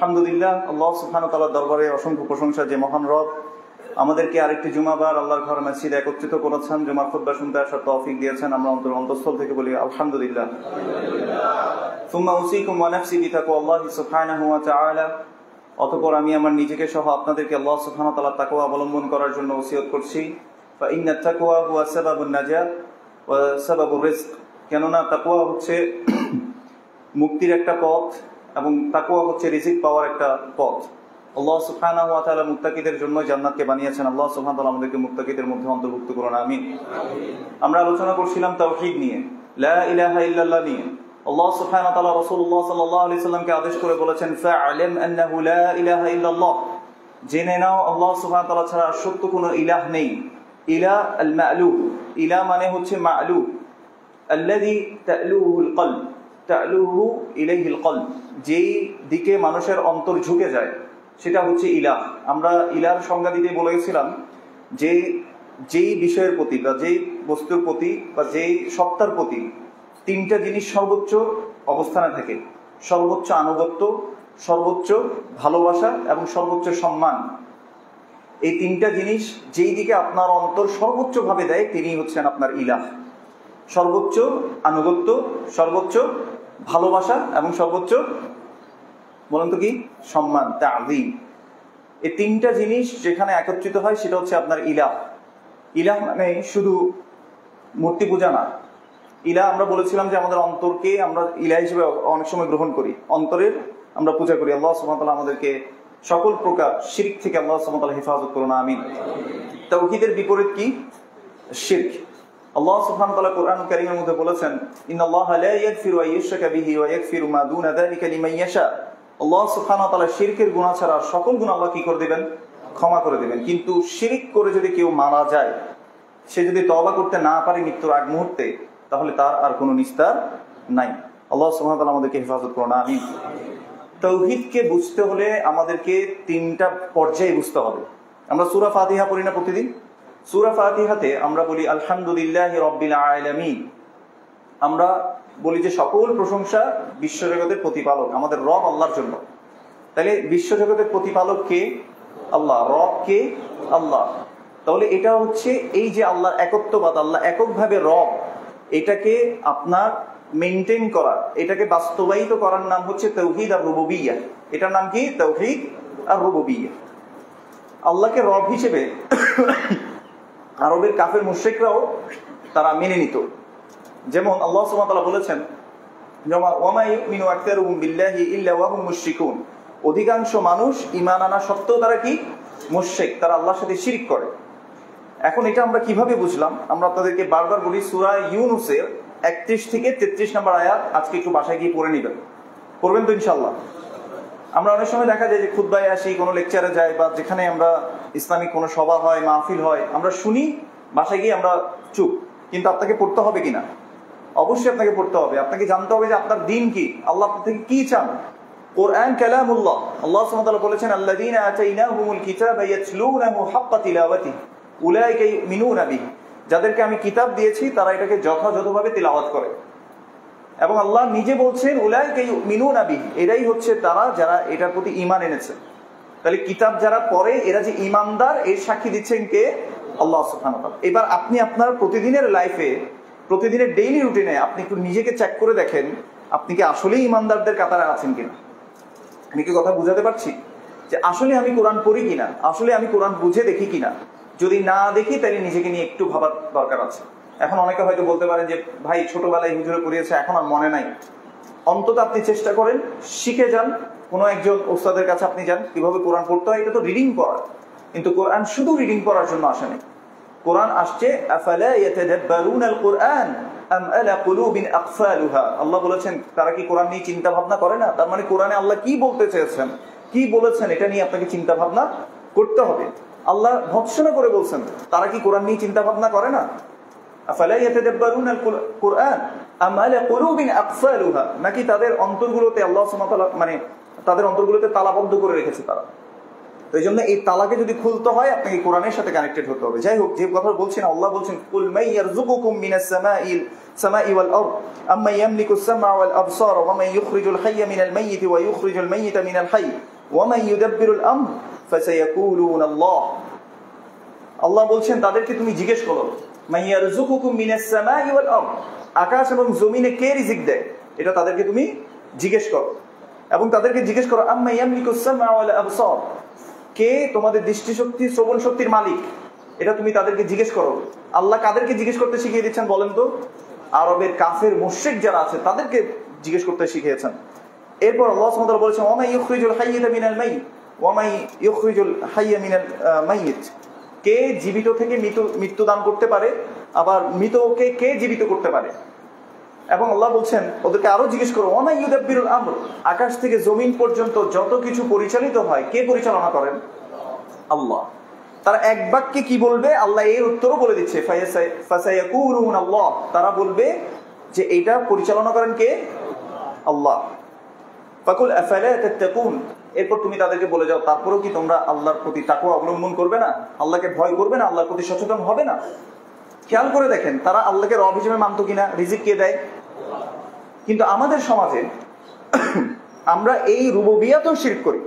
আলহামদুলিল্লাহ, আল্লাহ সুবহানাহু ওয়া তাআলার দরবারে অসংখ্য প্রশংসা যে মহান রব আমাদেরকে আরেকটি জুমাবার আল্লাহর ঘর মসজিদে একত্রিত করেছেন, জুমার খুতবা শুনতে আসার তৌফিক দিয়েছেন। আমরা অন্তঃস্থল থেকে বলি আলহামদুলিল্লাহ। সুম্মা উসিকুম ওয়া নাফসি বিতাকওয়াল্লাহি সুবহানাহু ওয়া তাআলা। অতঃপর আমি আমার নিজেকে সহ আপনাদেরকে আল্লাহ সুবহানাহু ওয়া তাআলার তাকওয়া অবলম্বন করার জন্য ওসিয়ত করছি। ফা ইন্নাত তাকওয়া হুয়া সাবাবুন নাজাত ওয়া সাবাবুর রিজক। কেননা তাকওয়া হচ্ছে মুক্তির একটা পথ এবং তাকওয়া হচ্ছে রিজিক পাওয়ার একটা পথ। আল্লাহ সুবহানাহু ওয়া তাআলা মুত্তাকিদের জন্য জান্নাতকে বানিয়েছেন। আল্লাহ সুবহানাহু ওয়া তাআলা আমাদেরকে মুত্তাকিদের মধ্যে অন্তর্ভুক্ত করুন, আমিন। আমরা আলোচনা করছিলাম তাওহীদ নিয়ে, লা ইলাহা ইল্লাল্লাহ নিয়ে। আল্লাহ সুবহানাহু ওয়া তাআলা রাসূলুল্লাহ সাল্লাল্লাহু আলাইহি সাল্লামকে আদেশ করে বলেছেন, ফা'লাম আন্নাহু লা ইলাহা ইল্লাল্লাহ, জেনে নাও আল্লাহ সুবহানাহু ওয়া তাআলা ছাড়া সত্য কোনো ইলাহ নেই। ইলাহ আল মা'লুহ, ইলাহ মানে হচ্ছে মা'লুহ, আল্লাযী তা'লুহুল কলব, তা'লুহু ইলাইহিল কলব, যেই দিকে মানুষের অন্তর ঝুঁকে যায় সেটা হচ্ছে ইলাহ। আমরা ইলাহর সংজ্ঞা দিতে বলেছিলাম যে যেই বিষয়ের প্রতি বা যেই বস্তুর প্রতি বা যেই সত্তার প্রতি তিনটা জিনিস সর্বোচ্চ অবস্থানে থাকে: সর্বোচ্চ আনুগত্য, সর্বোচ্চ ভালোবাসা এবং সর্বোচ্চ সম্মান। এই তিনটা জিনিস যেই দিকে আপনার অন্তর সর্বোচ্চ ভাবে দেয় তিনি হচ্ছেন আপনার ইলাহ। সর্বোচ্চ আনুগত্য, সর্বোচ্চ ভালোবাসা এবং সর্বোচ্চ, বলেন তো কি, সম্মান, তা'যীম। এই তিনটা জিনিস যেখানে একত্রিত হয় সেটা হচ্ছে আপনার ইলাহ। ইলাহ মানে শুধু মূর্তি পূজা না। ইলাহ আমরা বলেছিলাম যে আমাদের অন্তরকে আমরা ইলাহ হিসেবে অনেক সময় গ্রহণ করি, অন্তরের আমরা পূজা করি। আল্লাহ সুবহানাহু ওয়া তাআলা আমাদেরকে সকল প্রকার শিরক থেকে আল্লাহ সুবহানাহু ওয়া তাআলা হেফাজত করুন, আমিন। তাওহীদের বিপরীত কি? শিরক। আল্লাহ সুবহানাহু ওয়া তাআলা কোরআন কারীমের মধ্যে বলেছেন, ইন্নাল্লাহা লা ইয়াগফিরু আন ইউশরাকা বিহি ওয়া ইয়াগফিরু মা দুনা যালিকা লিমান ইয়াশা। আল্লাহ সুবহানাহু ওয়া তাআলা শিরকের গুনাহ ছাড়া সকল গুনাহ আল্লাহ কি করে দিবেন? ক্ষমা করে দিবেন। কিন্তু শিরক করে যদি কেউ মারা যায়, সে যদি তওবা করতে না পারে মৃত্যুর আগ মুহূর্তে, তাহলে তার আর কোনো নিস্তার নাই। আল্লাহ সুবহানাহু ওয়া তাআলা আমাদেরকে হেফাজত করুন, আমিন। তাওহীদকে বুঝতে হলে আমাদেরকে তিনটা পর্যায়ে বুঝতে হবে। আমরা সূরা ফাতিহা পড়ি না প্রতিদিন? সূরা ফাতিহাতে আমরা বলি আলহামদুলিল্লাহি রাব্বিল আলামিন। আমরা বলি যে সকল প্রশংসা বিশ্বজগতের প্রতিপালক আমাদের রব আল্লাহর জন্য। তাহলে বিশ্বজগতের প্রতিপালক কে? আল্লাহ। রব কে? আল্লাহ। তাহলে এটা হচ্ছে এই যে আল্লাহর একত্ববাদ, আল্লাহ এককভাবে রব, এটাকে আপনার মেনটেন করা, এটাকে বাস্তবায়িত করার নাম হচ্ছে তাওহীদ আর রুবুবিয়্যাহ। এটার নাম কি? তাওহীদ আর রুবুবিয়্যাহ। আল্লাহকে রব হিসেবে আরবের কাফের মুশরিকরাও তারা মেনে নিত। যেমন আল্লাহ সুবহানাহু ওয়া তাআলা বলেছেন, ওয়ামা ইউমিনু আকতারুহুম বিল্লাহি ইল্লা ওয়া হুম মুশরিকুন। অধিকাংশ মানুষ ঈমান আনা সত্ত্বেও তারা কি? মুশরিক, তারা আল্লাহর সাথে শিরক করে। এখন এটা আমরা কিভাবে বুঝলাম? আমরা আপনাদেরকে বারবার বলি, সূরা ইউনূসের 31 থেকে 33 নম্বর আয়াত আজকে একটু বাসায় গিয়ে পড়ে নেবেন। পড়বেন তো ইনশাআল্লাহ? আমরা অনেক সময় দেখা যায় যে খুতবায় আসি, কোনো লেকচারে যাই, বা যেখানে আমরা ইসলামিক কোনো সভা হয়, মাহফিল হয়, আমরা শুনি, বাসায় গিয়ে আমরা চুপ। কিন্তু আপনাকে পড়তে হবে কিনা? অবশ্যই আপনাকে পড়তে হবে। আপনাকে জানতে হবে যে আপনার দিন কি, আল্লাহ আপনার থেকে কি চান। কোরআন কালামুল্লাহ। আল্লাহ সুবহানাহু ওয়া তাআলা বলেছেন, আল্লাযীনা আতাইনাহুমুল কিতাবা ইয়াতলুনাহু হাক্কা তিলাওয়াতিহি উলাইকা ইউমিনুনা বিহি। যাদেরকে আমি কিতাব দিয়েছি তারা এটাকে যথাযথভাবে তিলাওয়াত করে। এবং আল্লাহ নিজে বলছেন উলাইকা ইউমিনুনা বিহি, এরাই হচ্ছে তারা যারা এটার প্রতি ঈমান এনেছে। তাহলে কিতাব যারা পড়ে এরা যে ঈমানদার, এর সাক্ষী দিচ্ছেন কে? আল্লাহ সুবহানাহু ওয়া তাআলা। এবার আপনি আপনার প্রতিদিনের লাইফে, প্রতিদিনের ডেইলি রুটিনে আপনি একটু নিজেকে চেক করে দেখেন, আপনি কি আসলেই ঈমানদারদের কাতারে আছেন কিনা। আমি কি কথা বুঝাতে পারছি? যে আসলে আমি কোরআন পড়ি কিনা, আসলে আমি কোরআন বুঝে দেখি কিনা। যদি না দেখি তাহলে নিজেকে নিয়ে একটু ভাবার দরকার আছে। এখন অনেকে হয়তো বলতে পারেন যে ভাই ছোটবেলায় হুজুরে পড়িয়েছে, এখন আর মনে নাই। অন্তত আপনি চেষ্টা করেন, শিখে যান, কোনো একজন ওস্তাদের কাছে আপনি যান, কিভাবে কোরআন পড়তে হয়। এটা তো রিডিং করা, কিন্তু কোরআন শুধু রিডিং করার জন্য আসেনি। কোরআন আসছে আফালা ইয়াতাদাব্বারুনাল কুরআন আম আলা কুলুবিন আকফালুহা। আল্লাহ বলেছেন তারা কি কোরআন নিয়ে চিন্তা ভাবনা করে না? তার মানে কোরআনে আল্লাহ কি বলতে চেয়েছেন, কি বলেছেন, এটা নিয়ে আপনাকে চিন্তা ভাবনা করতে হবে। আল্লাহ ভৎসনা করে বলছেন তারা কি কোরআন নিয়ে চিন্তা ভাবনা করে না? আফালা ইয়াতাদাব্বারুনাল কুরআন আম আলা কুলুবিন আকফালুহা, নাকি তাদের অন্তরগুলোতে আল্লাহ সুবহানাহু ওয়া তাআলা মানে তাদের অন্তরগুলোতে তালাবদ্ধ করে রেখেছে তারা। তো এই জন্য এই তালাকে যদি খুলতে হয় আপনাকে কোরআনের সাথে কানেক্টেড হতে হবে। যাই হোক, যে কথা বলছেন, আল্লাহ বলছেন কুল মান ইয়ারযুকুকুম মিনাস সামাই ওয়াল আরদ আম্মা ইয়ামলিকুস সামআ ওয়াল আবসার ওয়া মান ইখরিজুল হাইয়্য মিনাল মাইয়িতি ওয়া ইখরিজুল মাইয়িতা মিনাল হাইয়্য ওয়ামান ইউদাব্বিরুল আমর ফাসায়াকুলুনা আল্লাহ। আল্লাহ বলছেন তাদেরকে তুমি জিজ্ঞেস করো, মান ইয়ারযুকুকুম মিনাস সামাই ওয়াল আরদ, আকাশ এবং জমিনে কে রিজিক দেয়, এটা তাদেরকে তুমি জিজ্ঞেস করো। এবং তাদেরকে জিজ্ঞেস করো আম্মা ইয়ামলিকুস সামআ ওয়াল আবসার, কে তোমাদের দৃষ্টিশক্তি শ্রবণ শক্তির মালিক, এটা তুমি তাদেরকে জিজ্ঞেস করো। আল্লাহ কাদেরকে জিজ্ঞেস করতে শিখিয়ে দিচ্ছেন বলেন তো? আরবের কাফের মুশরিক যারা আছে তাদেরকে জিজ্ঞেস করতে শিখিয়েছেন। এরপর আল্লাহ সুবহানাহু ওয়া তাআলা বলেছেন ওয়া মা ইউখরিজুল হাইয়্যা মিনাল মাইয়িত ওয়া মা ইউখরিজুল হাইয়্যা মিনাল মাইয়িত, কে জীবিত থেকে মৃত্যু দান করতে পারে, আবার মৃতকে কে জীবিত করতে পারে। এবং আল্লাহ বলছেন ওদেরকে আরো জিজ্ঞেস করো ওয়া মা ইউদাব্বিরুল আমর, আকাশ থেকে জমিন পর্যন্ত যত কিছু পরিচালিত হয় কে পরিচালনা করেন? আল্লাহ। তারা এক বাক্যে কি বলবে? আল্লাহ এর উত্তরও বলে দিচ্ছে ফাসায়াকুলুনা আল্লাহ, তারা বলবে যে এটা পরিচালনা করেন কে? আল্লাহ। ফাকুল আফালা তাত্তাকুন, এরপর তুমি তাদেরকে বলে যাও তারপরেও কি তোমরা আল্লাহর প্রতি তাকওয়া অবলম্বন করবে না, আল্লাহকে ভয় করবে না, আল্লাহর প্রতি সচেতন হবে না? খেয়াল করে দেখেন তারা আল্লাহকে রব হিসেবে মানত কিনা, রিজিক কে দেয়। কিন্তু আমাদের সমাজে আমরা এই রুবুবিয়াতেও শিরক করি।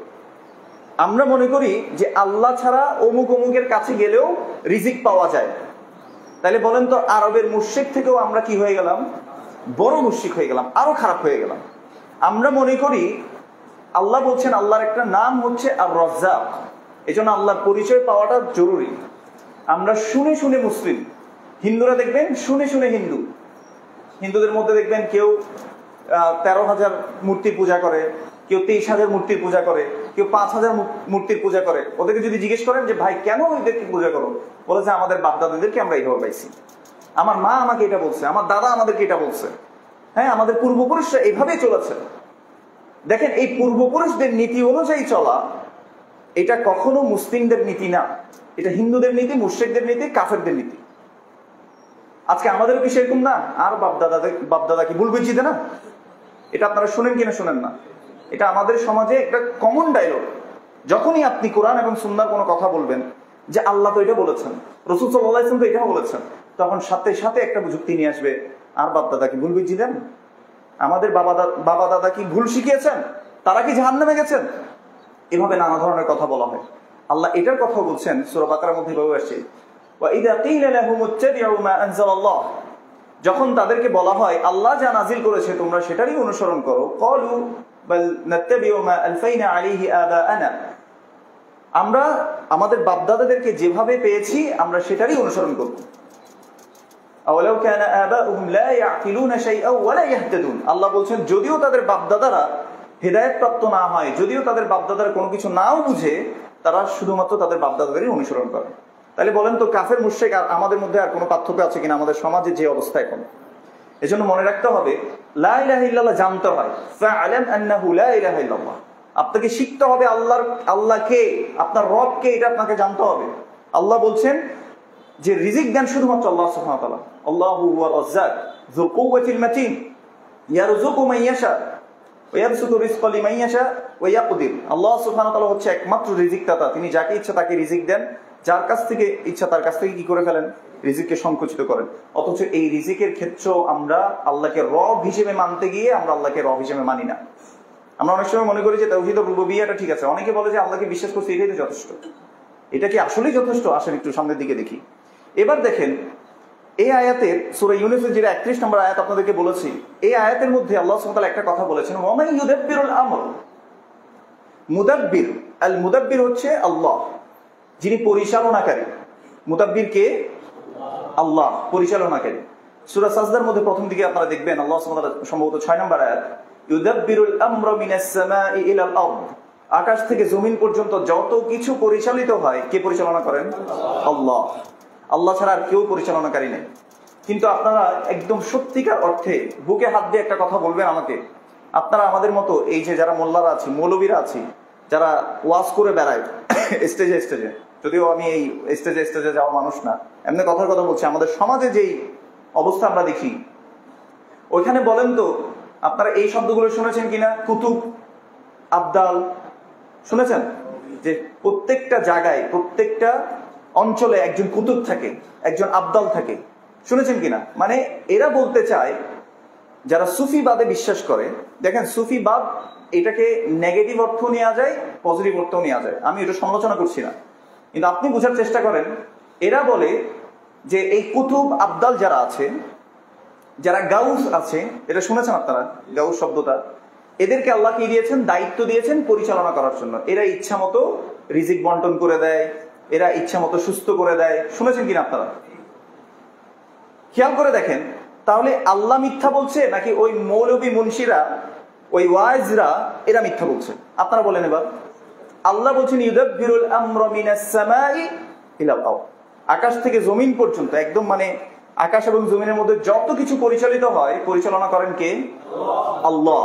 আমরা মনে করি যে আল্লাহ ছাড়া অমুক অমুকের কাছে গেলেও রিজিক পাওয়া যায়। তাহলে বলেন তো আরবের মুশরিক থেকেও আমরা কি হয়ে গেলাম? বড় মুশরিক হয়ে গেলাম, আরো খারাপ হয়ে গেলাম। আমরা মনে করি আল্লাহ বলছেন আল্লাহর একটা নাম হচ্ছে আর রাজ্জাক, এজন্য আল্লাহর পরিচয় পাওয়াটা জরুরি। আমরা শুনে শুনে মুসলিম, হিন্দুরা দেখবেন শুনে শুনে হিন্দু, হিন্দুদের মধ্যে দেখবেন কেউ 13,000 মূর্তির পূজা করে, কেউ 23,000 মূর্তির পূজা করে, কেউ 5,000 মূর্তির পূজা করে। ওদেরকে যদি জিজ্ঞেস করেন যে ভাই কেন ওদেরকে পূজা করো, বলে যে আমাদের বাপ দাদাদেরকে আমরা এইভাবে পাইছি, আমার মা আমাকে এটা বলছে, আমার দাদা আমাদেরকে এটা বলছে, হ্যাঁ আমাদের পূর্বপুরুষরা এইভাবেই চলেছে। দেখেন এই পূর্বপুরুষদের নীতি অনুযায়ী চলা এটা কখনো মুসলিমদের নীতি না, এটা হিন্দুদের নীতি, মুশরিকদের নীতি, কাফেরদের নীতি। আজকে আমাদেরও কি সেরকম না? আর বাপদাদা কি ভুল বুঝিতে না? এটা আপনারা শুনেন কিনা শুনেন না, এটা আমাদের সমাজে একটা কমন ডায়লগ। যখনই আপনি কোরআন এবং সুন্নাহর কোনো কথা বলবেন যে আল্লাহ তো এটা বলেছেন, রাসূল সাল্লাল্লাহু আলাইহি ওয়াসাল্লাম তো এটা বলেছেন, তখন সাথে সাথে একটা যুক্তি নিয়ে আসবে, আর বাপদাদা কি ভুল বুঝি দেন? আমাদের বাবা দাদা কি ভুল শিখিয়েছেন? তারা কি জাহান্নামে গেছেন? এভাবে নানা ধরনের কথা বলা হয়। আল্লাহ এটার কথা বলছেন সূরা বাকারার মধ্যে এভাবে আসছে, ওয়া ইযা কিলা লাহুম ইত্তাবিউ মা আনজালাল্লাহ, যখন তাদেরকে বলা হয় আল্লাহ যা নাজিল করেছে তোমরা সেটারই অনুসরণ করো, ক্বালু বাল নাত্তাবিউ মা আলফাইনা আলাইহি আবাআনা, আমরা আমাদের বাপদাদাদেরকে যেভাবে পেয়েছি আমরা সেটারই অনুসরণ করব। আওয়ালাউ কানা আবাউহুম লা ইয়াকিলুনা শাইআ ওয়া লা ইয়াহতাদুন, আল্লাহ বলছেন যদিও তাদের বাপদাদারা হেদায়েত প্রাপ্ত না হয়, যদিও তাদের বাপদাদারা কোনো কিছু নাও বুঝে, তারা শুধুমাত্র তাদের বাপদাদাদেরই অনুসরণ করে। তাহলে বলেন তো কাফের মুশরিক আর আমাদের মধ্যে আর কোনো পার্থক্য আছে কিনা আমাদের সমাজে যে অবস্থা এখন? এজন্য মনে রাখতে হবে লা ইলাহা ইল্লাল্লাহ জানতে হয়, ফাআলাম আন্নাহু লা ইলাহা ইল্লাল্লাহ, আপনাকে শিখতে হবে আল্লাহ কে, আপনার রব কে, এটা আপনাকে জানতে হবে। আল্লাহ বলছেন যে রিজিক দেন শুধুমাত্র আল্লাহ সুবহানাহু ওয়া তাআলা, আল্লাহু হুয়া রাজ্জাক যুল কুওয়াতিল মাতিন ইয়ারযুকু মান ইয়াশা ওয়া ইয়াবসুতু রিজকা লিমান ইয়াশা ওয়া ইয়াকদির। আল্লাহ সুবহানাহু ওয়া তাআলা হচ্ছে একমাত্র রিজিকদাতা, তিনি যাকে ইচ্ছা তাকে রিজিক দেন, যার কাছ থেকে ইচ্ছা তার কাছ থেকে কি করে ফেলেন? রিজিককে সংকুচিত করেন। অথচ এই রিজিকের ক্ষেত্রেও আমরা আল্লাহকে রব হিসেবে মানতে গিয়ে আমরা আল্লাহকে রব হিসেবে মানি না। আমরা অনেক সময় মনে করি যে তাওহীদ ও রুবুবিয়্যাহটা ঠিক আছে, অনেকে বলে যে আল্লাহকে বিশ্বাস করছি এটাই তো যথেষ্ট। এটা কি আসলেই যথেষ্ট? আসেন একটু সামনের দিকে দেখি। এবার দেখেন এই আয়াতের সূরা ইউনূসের যে 31 নম্বর আয়াত আপনাদেরকে বলেছি, এই আয়াতের মধ্যে আল্লাহ সুবহানাহু ওয়া তাআলা একটা কথা বলেছেন, ওয়া মান ইউদাব্বিরুল আমর। মুদাব্বির, আল মুদাব্বির হচ্ছে আল্লাহ, যিনি পরিচালনাকারী। মুদাব্বির কে? আল্লাহ, পরিচালনাকারী। সূরা সাজদার মধ্যে প্রথম দিকে আপনারা দেখবেন আল্লাহ সুবহানাহু ওয়া তাআলা সম্ভবত 6 নম্বর আয়াত, ইউদাব্বিরুল আমরা মিনাস সামাই ইলাল আরদ, আকাশ থেকে জমিন পর্যন্ত যত কিছু পরিচালিত হয় কে পরিচালনা করেন? আল্লাহ। আল্লাহ ছাড়া আর কেউ পরিচালনাকারী নেই। কিন্তু আপনারা একদম সত্যিকার অর্থে বুকে হাত দিয়ে একটা কথা বলবেন আমাকে, আপনারা আমাদের মতো এই যে যারা মোল্লারা আছি, মৌলবীরা আছি, যারা ওয়াজ করে বেড়ায় স্টেজে স্টেজে, যদিও আমি এই স্টেজে স্টেজে যাওয়া মানুষ না, এমনি কথার কথা বলছি, আমাদের সমাজে যেই অবস্থা আমরা দেখি, ওইখানে বলেন তো আপনারা এই শব্দগুলো শুনেছেন কিনা? কুতুব, আবদাল, শুনেছেন? যে প্রত্যেকটা জায়গায় প্রত্যেকটা অঞ্চলে একজন কুতুব থাকে, একজন আবদাল থাকে, শুনেছেন কিনা? মানে এরা বলতে চায় যারা সুফিবাদে বিশ্বাস করে, দেখেন সুফিবাদ এটাকে নেগেটিভ অর্থ নেওয়া যায়, পজিটিভ অর্থ নেওয়া যায়, আমি এটা সমালোচনা করছি না, কিন্তু আপনি বোঝার চেষ্টা করেন। এরা বলে যে এই কুতুব আবদাল যারা আছে, যারা গাউস আছে, এটা শুনেছেন আপনারা গাউস শব্দটা, এদেরকে আল্লাহ কি দিয়েছেন? দায়িত্ব দিয়েছেন পরিচালনা করার জন্য। এরা ইচ্ছা মতো রিজিক বন্টন করে দেয়, এরা ইচ্ছা মতো সুস্থ করে দেয়, শুনেছেন কিনা আপনারা? খেয়াল করে দেখেন, তাহলে আল্লাহ মিথ্যা বলছে নাকি ওই মৌলবী মুন্সিরা, ওই ওয়াইজরা এরা মিথ্যা বলছে? আপনারা বলেন এবার। আল্লাহ বলছেন ইউদাব্বিরুল আমরা মিনাস সামাই ইলাল আরদ, আকাশ থেকে জমিন পর্যন্ত, একদম মানে আকাশ এবং জমিনের মধ্যে যত কিছু পরিচালিত হয়, পরিচালনা করেন কে? আল্লাহ।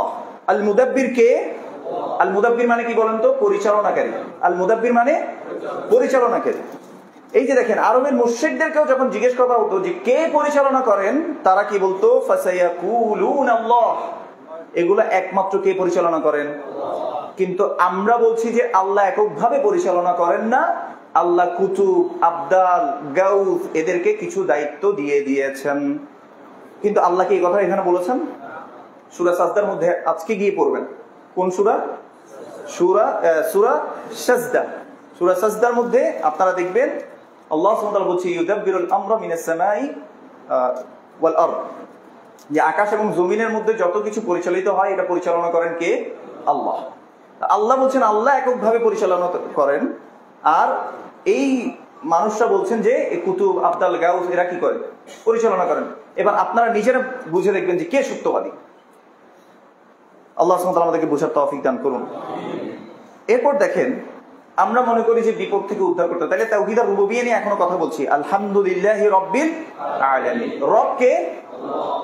আল মুদাব্বির কে? আল মুদাব্বির মানে কি বলেন তো? পরিচালনাকারী। আল মুদাব্বির মানে পরিচালনাকারী। এই যে দেখেন, আরবের মুশরিকদেরকেও যখন জিজ্ঞেস করা হতো যে কে পরিচালনা করেন, তারা কি বলতো? ফাসায়াকুলুন আল্লাহ, এগুলা একমাত্র কে পরিচালনা করেন? কিন্তু আমরা বলছি যে আল্লাহ এককভাবে পরিচালনা করেন না, আল্লাহ কুতুব, আবদাল, গাউস এদেরকে কিছু দায়িত্ব দিয়ে দিয়েছেন। কিন্তু আল্লাহ কি এই কথা এখানে বলেছেন? সূরা সাজদার মধ্যে আজকে গিয়ে পড়বেন। কোন সূরা? সূরা সাজদা। সূরা সাজদার মধ্যে আপনারা দেখবেন আল্লাহ সুবহানাহু ওয়া তাআলা বলছে ইউদাব্বিরুল আমরা মিনাস সামাই ওয়াল আরদ, যে আকাশ এবং জমিনের মধ্যে যত কিছু পরিচালিত হয় এটা পরিচালনা করেন কে? আল্লাহ। আল্লাহ বলছেন আল্লাহ এককভাবে পরিচালনা করেন, আর এই মানুষরা বলছেন যে কুতুব, আবদাল, গাউস এরা কি করে? পরিচালনা করেন। এবার আপনারা নিজেরা বুঝে দেখবেন যে কে সত্যবাদী। আল্লাহ সুবহানাহু ওয়া তাআলা আমাদেরকে বোঝার তৌফিক দান করুন। এরপর দেখেন, আমরা মনে করি যে বিপদ থেকে উদ্ধার করতে, তাহলে তাওহীদ আর রুবুবিয়্যাহ নিয়ে এখনো কথা বলছি। আলহামদুলিল্লাহি রাব্বিল আলামিন, রব কে?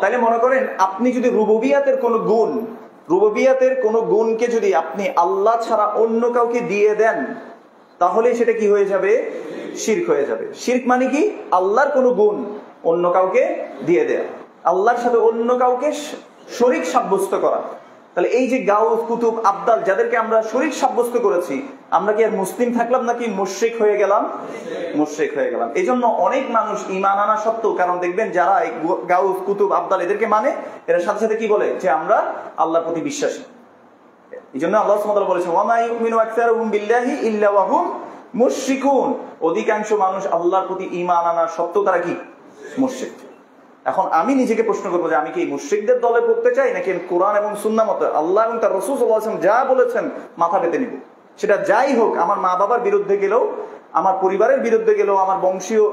তাহলে মনে করেন আপনি যদি রুবুবিয়াতের কোনো গুণ, রুবুবিয়াতের কোনো গুণকে যদি আপনি আল্লাহ ছাড়া অন্য কাউকে দিয়ে দেন, তাহলে সেটা কি হয়ে যাবে? শিরক হয়ে যাবে। শিরক মানে কি? আল্লাহর কোনো গুণ অন্য কাউকে দিয়ে দেয়া, আল্লাহর সাথে অন্য কাউকে শরীক সাব্যস্ত করা। তাহলে এই যে গাউস, কুতুব, আবদাল যাদেরকে আমরা শরীক সাব্যস্ত করেছি, আমরা কি আর মুসলিম থাকলাম নাকি মুশরিক হয়ে গেলাম? মুশরিক হয়ে গেলাম। এই জন্য অনেক মানুষ ঈমান আনা সত্ত্বেও, কারণ দেখবেন যারা গাউস, কুতুব, আবদাল এদেরকে মানে, এরা সাথে সাথে কি বলে? যে আমরা আল্লাহর প্রতি বিশ্বাসী। এই জন্য আল্লাহ সুবহানাহু ওয়া তাআলা বলেছেন ওয়া মা ইউমিনু আকসারুহুম বিল্লাহি ইল্লা ওয়া হুম মুশরিকুন, অধিকাংশ মানুষ আল্লাহর প্রতি ঈমান আনা সত্ত্বেও তারা কি? মুশরিক। এখন আমি নিজেকে প্রশ্ন করবো যে আমি কি মুশরিকদের দলে পড়তে চাই, নাকি কোরআন এবং সুন্নাহ মতে আল্লাহ এবং তার রাসূল সাল্লাল্লাহু আলাইহি ওয়াসাল্লাম যা বলেছেন মাথা পেতে নিব? সেটা যাই হোক, আমার মা বাবার বিরুদ্ধে গেলেও, আমার পরিবারের বিরুদ্ধে গেলেও, আমার বংশীয়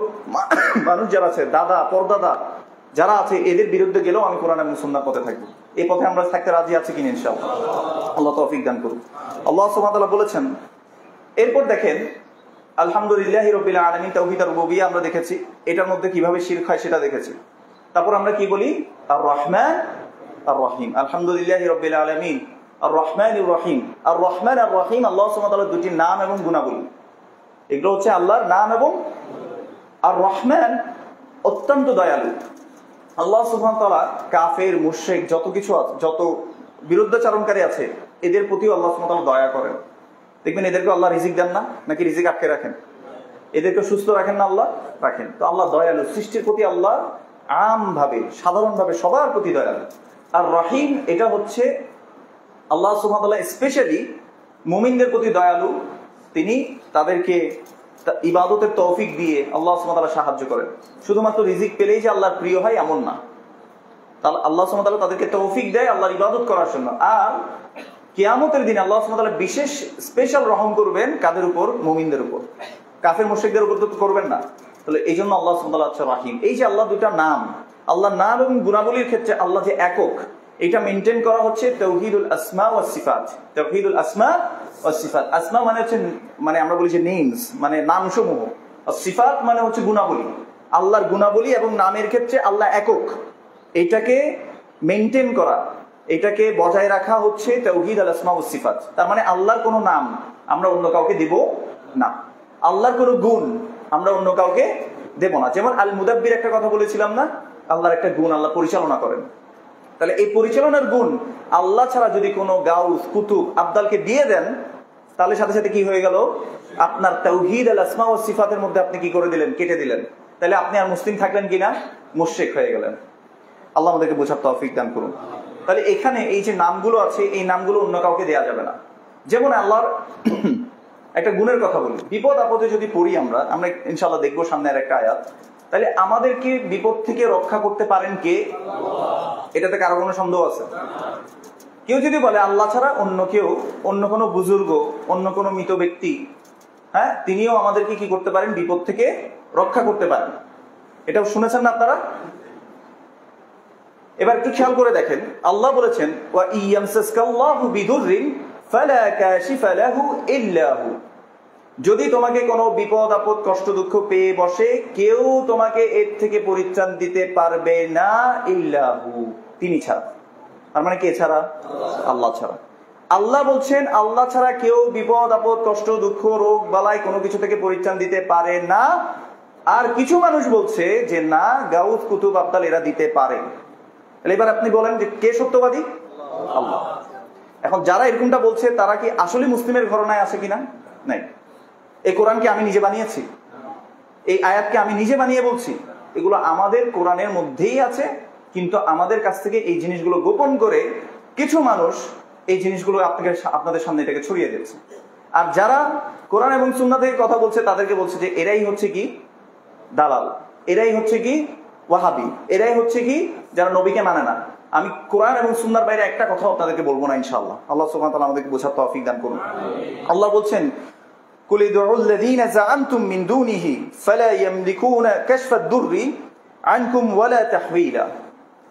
মানুষ যারা আছে, দাদা, পরদাদা যারা আছে, এদের বিরুদ্ধে গেলেও আমি কোরআন এবং সুন্নাহর পথে থাকবো। এই পথে আমরা থাকতে রাজি আছি কিনা? ইনশাআল্লাহ। আল্লাহ তৌফিক দান করুন। আল্লাহ সুবহানাহু ওয়া তাআলা বলেছেন, এরপর দেখেন আলহামদুলিল্লাহি রাব্বিল আলামিন, তাওহীদ আর রুবুবিয়্যাহ আমরা দেখেছি, এটার মধ্যে কিভাবে শিরক হয় সেটা দেখেছি। তারপর আমরা কি বলি? আর রহমান আর রহিম। আলহামদুলিল্লাহি রাব্বিল আলামিন আর রহমানির রহিম। আর রহমান আর রহিম আল্লাহ সুবহানাহু ওয়া তাআলার দুটি নাম এবং গুণাবলী, এগুলো হচ্ছে আল্লাহর নাম। এবং আর রহমান অত্যন্ত দয়ালু। আল্লাহ সুবহানাহু ওয়া তাআলা কাফের, মুশরিক যত কিছু আছে, যত বিরুদ্ধাচরণকারী আছে, এদের প্রতিও আল্লাহ সুবহানাহু ওয়া তাআলা দয়া করেন। দেখবেন এদেরকে আল্লাহ রিজিক দেন না, নাকি রিজিক আটকে রাখেন? এদেরকে সুস্থ রাখেন না? আল্লাহ রাখেন। তো আল্লাহ দয়ালু, সৃষ্টির প্রতি আল্লাহ আমভাবে, সাধারণভাবে সবার প্রতি দয়ালু। আর রহিম, এটা হচ্ছে আল্লাহ সুবহানাহু ওয়া তাআলা স্পেশালি মুমিনদের প্রতি দয়ালু। তিনি তাদেরকে ইবাদতের তৌফিক দিয়ে আল্লাহ সুবহানাহু ওয়া তাআলা সাহায্য করেন। শুধুমাত্র রিজিক পেলেই যে আল্লাহর প্রিয় হয় এমন না, আল্লাহ সুবহানাহু ওয়া তাআলা তাদেরকে তৌফিক দেয় আল্লাহর ইবাদত করার জন্য। আর কিয়ামতের দিনে আল্লাহ সুবহানাহু ওয়া তাআলা বিশেষ স্পেশাল রহম করবেন কাদের উপর? মুমিনদের উপর। কাফের মুশরিকদের উপর তো করবেন না। তাহলে এই জন্য আল্লাহ সুবহানাহু ওয়া তাআলা রাহিম। এই যে আল্লাহ দুইটা নাম, আল্লাহর নাম এবং গুণাবলীর ক্ষেত্রে আল্লাহ যে একক, এটা মেনটেন করা হচ্ছে তাওহীদুল আসমা ওয়াস সিফাত। তাওহীদুল আসমা ওয়াস সিফাত, আসমা মানে হচ্ছে, মানে আমরা বলি যে নেমস, মানে নামসমূহ। আর সিফাত মানে হচ্ছে গুণাবলী। আল্লাহর গুণাবলী এবং নামের ক্ষেত্রে আল্লাহ একক, এটাকে মেনটেন করা, এটাকে বজায় রাখা হচ্ছে তাওহীদ আল আসমা ওয়াস সিফাত। তার মানে আল্লাহর কোনো নাম আমরা অন্য কাউকে দিব না, আল্লাহর কোনো গুণ আমরা অন্য কাউকে দেব না। যেমন আল মুদাব্বির একটা কথা বলেছিলাম না, আল্লাহর একটা গুণ, আল্লাহ পরিচালনা করেন। তাহলে এই পরিচালনার গুণ আল্লাহ ছাড়া যদি কোনো গাউস, কুতুব, আবদালকে দিয়ে দেন, তাহলে সাথে সাথে কি হয়ে গেল? আপনার তাওহীদ আল আসমা ওয়াস সিফাতের মধ্যে আপনি কি করে দিলেন? কেটে দিলেন। তাহলে আপনি আর মুসলিম থাকলেন কিনা? মুশরিক হয়ে গেলেন। আল্লাহ আমাদেরকে বোঝার তৌফিক দান করুন। তাহলে এখানে এই যে নামগুলো আছে, এই নামগুলো অন্য কাউকে দেওয়া যাবে না। যেমন আল্লাহর একটা গুণের কথা বলি, বিপদ আপদে যদি পড়ি আমরা ইনশাআল্লাহ দেখবো সামনে আর একটা আয়াত, তাহলে আমাদেরকে বিপদ থেকে রক্ষা করতে পারেন কে? এটাতে কারো কোনো সন্দেহ আছে? কেউ যদি বলে আল্লাহ ছাড়া অন্য কেউ, অন্য কোনো বুজুর্গ, অন্য কোনো মৃত ব্যক্তি, হ্যাঁ, তিনিও আমাদেরকে কি করতে পারেন? বিপদ থেকে রক্ষা করতে পারেন। এটাও শুনেছেন না আপনারা? এবার একটু খেয়াল করে দেখেন, আল্লাহ বলেছেন ওয়া ইয়ামসাসকাল্লাহু বিদুররিন ফালা কাশিফা লাহু ইল্লা হু। যদি তোমাকে কোনো বিপদ আপদ কষ্ট দুঃখ পেয়ে বসে, কেউ তোমাকে এর থেকে পরিত্রাণ দিতে পারবে না ইল্লা হু, তিনি ছাড়া। তার মানে কে ছাড়া? আল্লাহ ছাড়া। আল্লাহ বলছেন আল্লাহ ছাড়া কেউ বিপদ আপদ কষ্ট দুঃখ রোগ বালাই কোনো কিছু থেকে পরিত্রাণ দিতে পারে না। আর কিছু মানুষ বলছে যে না, গাউস কুতুব আবদাল এরা দিতে পারে। এবার আপনি বলেন যে কে সত্যবাদী? আল্লাহ। এখন যারা এরকমটা বলছে তারা কি আসলে মুসলিমের ঘরানায় আছে কিনা? নাই। এই কোরআনকে আমি নিজে বানিয়েছি, এই আয়াতকে আমি নিজে বানিয়ে বলছি, এগুলো আমাদের কোরআনের মধ্যেই আছে, কিন্তু আমাদের কাছ থেকে এই জিনিসগুলো গোপন করে কিছু মানুষ এই জিনিসগুলো আপনাদের সামনে এটাকে ছড়িয়ে দিচ্ছে। আর যারা কোরআন এবং সুন্নাহ থেকে কথা বলছে তাদেরকে বলছে যে এরাই হচ্ছে কি দালাল, এরাই হচ্ছে কি ওয়াহাবি, এরাই হচ্ছে কি যারা নবীকে মানে না। আমি কোরআন এবং সুন্নাহর বাইরে একটা কথা আপনাদেরকে বলবো না ইনশাআল্লাহ। আল্লাহ সুবহানাহু ওয়া তাআলা আমাদেরকে বোঝার তৌফিক দান করুন। আল্লাহ বলছেন কুল ইদউল্লাযীনা যাআমতুম মিন দুনিহি ফালা ইয়ামলিকুনা কাশফাদ দুররি আনকুম ওয়ালা তাহওয়িলা।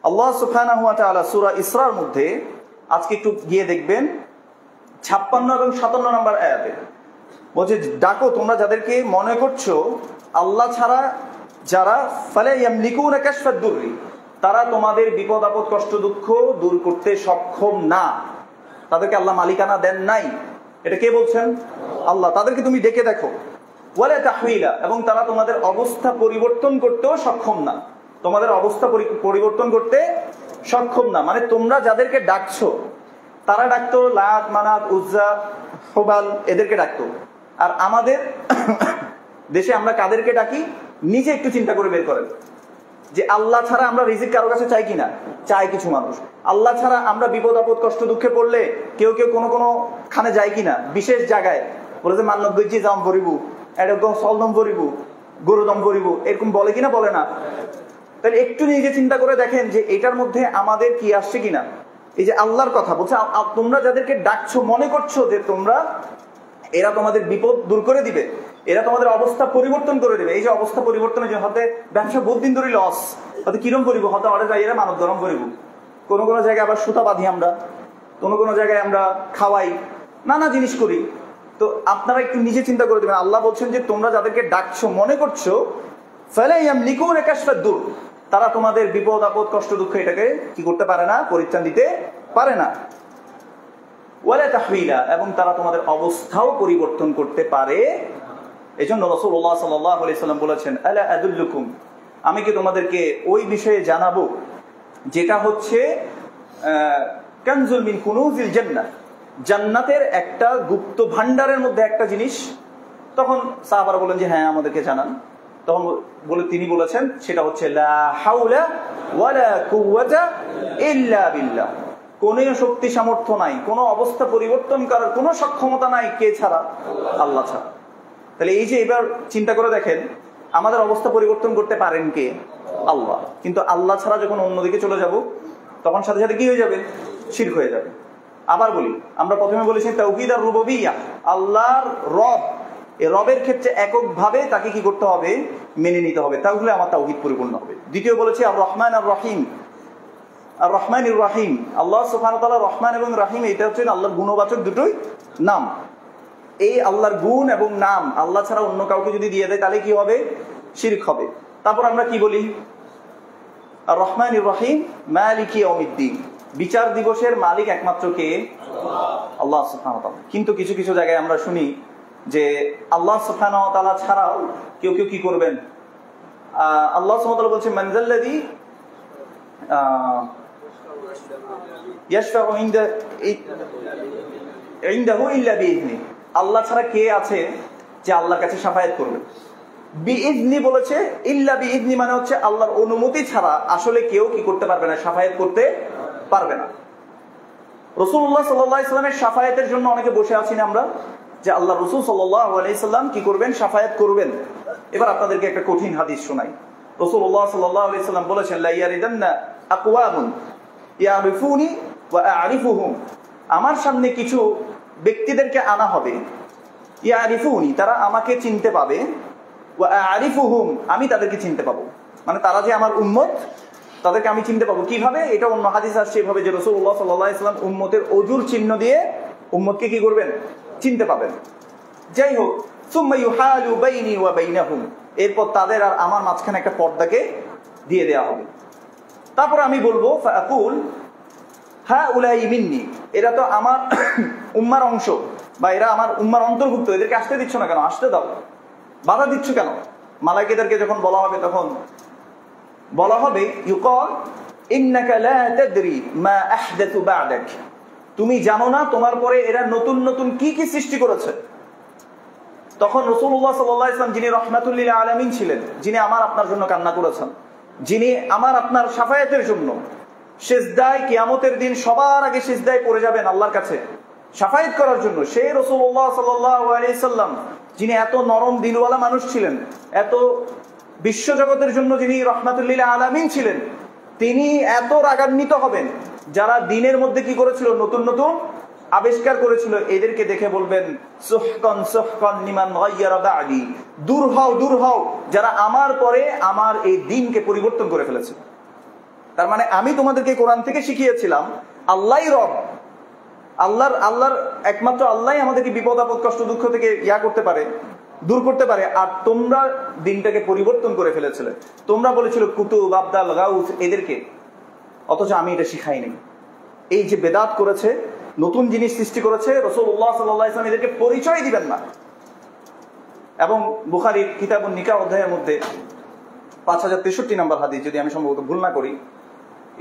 আল্লাহ সুবহানাহু ওয়া তাআলা সূরা ইসরার মধ্যে আজকে একটু গিয়ে দেখবেন 56 এবং 57 নম্বর আয়াতে বলছে, ডাকো তোমরা যাদেরকে মনে করছো আল্লাহ ছাড়া যারা, ফালা ইয়ামলিকুনা কাশফাদ দুররি, তারা তোমাদের বিপদ আপদ কষ্ট দুঃখ দূর করতে সক্ষম না, তাদেরকে আল্লাহ মালিকানা দেন নাই। এটা কে বলছেন? আল্লাহ। তাদেরকে তুমি ডেকে দেখো। ওয়ালা তাহওয়িলা, এবং তারা তোমাদের অবস্থা পরিবর্তন করতেও সক্ষম না, তোমাদের অবস্থা পরিবর্তন করতে সক্ষম না। মানে তোমরা যাদেরকে ডাকছো তারা ডাকতো লাত মানাত উজ্জা হুবাল, এদেরকে ডাকতো। আর আমাদের দেশে আমরা কাদেরকে ডাকি? নিজে একটু চিন্তা করে বের করেন যে আল্লাহ ছাড়া আমরা রিজিক কারো কাছে চাই কিনা? চাই কিছু মানুষ। আল্লাহ ছাড়া আমরা বিপদ আপদ কষ্ট দুঃখে পড়লে কেউ কেউ কোনো খানে যায় কিনা? বিশেষ জায়গায় বলে যে মান্নত গইছি জাম ভরিব, এরকম সলদম ভরিব, গরুদম ভরিব, এরকম বলে কিনা? বলে না। তাহলে একটু নিজে চিন্তা করে দেখেন যে এটার মধ্যে আমাদের কি আসছে কিনা। এই যে আল্লাহর কথা বলছে, তোমরা যাদেরকে ডাকছো মনে করছো যে তোমরা এরা তোমাদের বিপদ দূর করে দিবে, এরা তোমাদের অবস্থা পরিবর্তন করে দিবে। এই যে অবস্থা পরিবর্তনের জন্য হতে ব্যবসা বহুত দিন ধরে লস, হয়তো কিরম করিব, হয়তো অর্ডার যাই এরা মানব ধরম করিব, কোনো জায়গায় আবার সুতা বাঁধি আমরা, কোনো জায়গায় আমরা খাওয়াই, নানা জিনিস করি। তো আপনারা একটু নিজে চিন্তা করে দেবেন। আল্লাহ বলছেন যে তোমরা যাদেরকে ডাকছো মনে করছো ফালা ইয়ামলিকুনা কাশফাদ দুর, তারা তোমাদের বিপদ আপদ কষ্ট দুঃখ এটাকে কি করতে পারে না? পরিত্রাণ দিতে পারে না। ওয়ালা তাহওয়িলা, এবং তারা তোমাদের অবস্থাও পরিবর্তন করতে পারে। এজন্য রাসূলুল্লাহ সাল্লাল্লাহু আলাইহি সাল্লাম বলেছেন, আলা আদুল্লুকুম, আমি কি তোমাদেরকে ওই বিষয়ে জানাবো যেটা হচ্ছে কানজুল মিন কুনুজিল জান্নাহ, জান্নাতের একটা গুপ্ত ভান্ডারের মধ্যে একটা জিনিস। তখন সাহাবারা বলেন যে হ্যাঁ আমাদেরকে জানান। তখন তিনি বলেছেন সেটা হচ্ছে লা হাওলা ওয়ালা কুওয়াতা ইল্লা বিল্লাহ, কোন শক্তি সামর্থ্য নাই, কোন অবস্থা পরিবর্তন করার কোন সক্ষমতা নাই কে ছাড়া? আল্লাহ ছাড়া। তাহলে এই যে এবার চিন্তা করে দেখেন, আমাদের অবস্থা পরিবর্তন করতে পারেন কে? আল্লাহ। কিন্তু আল্লাহ ছাড়া যখন অন্যদিকে চলে যাব তখন সাথে সাথে কি হয়ে যাবে? শিরক হয়ে যাবে। আবার বলি, আমরা প্রথমে বলেছি তাওহীদ আর রুবুবিয়্যাহ, আল্লাহর রব, এই রবের ক্ষেত্রে এককভাবে তাকে কি করতে হবে? মেনে নিতে হবে, তাহলে আমার তাওহীদ পরিপূর্ণ হবে। দ্বিতীয় বলেছি আর রহমান আর রহিম, আর রহমানির রহিম, আল্লাহ সুবহানাহু ওয়া তাআলা রহমান এবং রহিম, এটা হচ্ছে আল্লাহর গুণবাচক দুটোই নাম। এই আল্লাহর গুণ এবং নাম আল্লাহ ছাড়া অন্য কাউকে যদি দিয়ে দেয় তাহলে কি হবে? শিরক হবে। তারপর আমরা কি বলি? আর রহমানির রহিম মালিকি ইয়াউমিদ্দিন, বিচার দিবসের মালিক একমাত্র কে? আল্লাহ সুবহানাহু ওয়া তাআলা। কিন্তু কিছু কিছু জায়গায় আমরা শুনি যে আল্লাহ সুবহানাহু ওয়া তাআলা ছাড়াও কেউ কেউ কি করবেন? আল্লাহ সুবহানাহু ওয়া তাআলা বলছেন মানজাল্লাযী ইয়াশফাউ ইনদাহু ইল্লা বিইذনিহি, আল্লাহ ছাড়া কে আছে যে আল্লাহর কাছে শাফায়াত করবে? বিইজনি বলেছে, ইল্লা বিইজনি মানে হচ্ছে আল্লাহর অনুমতি ছাড়া আসলে কেউ কি করতে পারবে না, শাফায়াত করতে পারবে না। রাসূলুল্লাহ সাল্লাল্লাহু আলাইহি সাল্লামের শাফায়াতের জন্য অনেকে বসে আছি না আমরা, যে আল্লাহ রাসূল সাল্লাল্লাহু আলাইহি সাল্লাম কি করবেন, শাফায়াত করবেন। এবার আপনাদেরকে একটা কঠিন হাদিস শোনাই। রাসূলুল্লাহ সাল্লাল্লাহু আলাইহি সাল্লাম বলেছেন, লা ইয়ারিদান্না আকওয়ামুন ইয়ারিফুনি ওয়া আ'রিফুহুম, আমার সামনে কিছু ব্যক্তিদেরকে আনা হবে, ইয়ারিফুনি তারা আমাকে চিনতে পাবে, ওয়া আ'রিফুহুম আমি তাদেরকে চিনতে পাবো, মানে তারা যে আমার উম্মত তাদেরকে আমি চিনতে পাবো। কিভাবে? এটা অন্য হাদিস আসছে এভাবে যে রাসূলুল্লাহ সাল্লাল্লাহু আলাইহি সাল্লাম উম্মতের ওজুর চিহ্ন দিয়ে উম্মতকে কি করবেন, চিনতে পাবেন। যাই হোক, সুম্মা ইউহালু বাইনি ওয়া বাইনাহুম, এরপর তাদের আর আমার মাঝখানে একটা পর্দাকে দিয়ে দেওয়া হবে। তারপর আমি বলবো ফাআকুল হাউলাই মিন্নি, এরা তো আমার উম্মার অংশ, বা এরা আমার উম্মার অন্তর্ভুক্ত, এদেরকে আসতে দিচ্ছ না কেন, আসতে দাও, বাধা দিচ্ছ কেন? মালায়েকাদেরকে যখন বলা হবে তখন বলা হবে, ইউকাল ইন্নাকা লা তাদরি মা আহদাতু বা'দাক, তুমি জানো না তোমার পরে এরা নতুন নতুন কি কি সৃষ্টি করেছে। তখন রাসূলুল্লাহ সাল্লাল্লাহু আলাইহি ওয়াসাল্লাম যিনি রাহমাতুল লিল আলামিন ছিলেন, যিনি আমার আপনার জন্য কান্না করেছেন, যিনি আমার আপনার শাফায়াতের জন্য সিজদায় কিয়ামতের দিন সবার আগে সিজদায় পড়ে যাবেন আল্লাহর কাছে শাফায়াত করার জন্য, সেই রাসূলুল্লাহ সাল্লাল্লাহু আলাইহি সাল্লাম যিনি এত নরম দিলওয়ালা মানুষ ছিলেন, এত বিশ্বজগতের জন্য যিনি রাহমাতুল লিল আলামিন ছিলেন, তিনি এত রাগান্বিত হবেন যারা দিনের মধ্যে কি করেছিল, নতুন নতুন আবিষ্কার করেছিল, এদেরকে দেখে বলবেন সুহকান সুহকান লিমান গায়্যারা বা'দি, দূর হও দূর হও যারা আমার পরে আমার এই দ্বীনকে পরিবর্তন করে ফেলেছে। তার মানে আমি তোমাদেরকে কোরআন থেকে শিখিয়েছিলাম আল্লাহই রব, আল্লাহর একমাত্র আল্লাহই আমাদেরকে বিপদ আপদ কষ্ট দুঃখ থেকে করতে পারে, দূর করতে পারে, আর তোমরা দিনটাকে পরিবর্তন করে ফেলেছিলে। তোমরা বলেছিল কুতুব আবদাল গাউস এদেরকে, অথচ আমি এটা শিখাই নাই। এই যে বেদাত করেছে, নতুন জিনিস সৃষ্টি করেছে, রাসূলুল্লাহ সাল্লাল্লাহু আলাইহি ওয়াসাল্লাম এদেরকে পরিচয় দিবেন না। এবং বুখারীর কিতাবুন নিকাহ অধ্যায়ের মধ্যে 5063 নম্বর হাদিস, যদি আমি সম্ভবত ভুল না করি,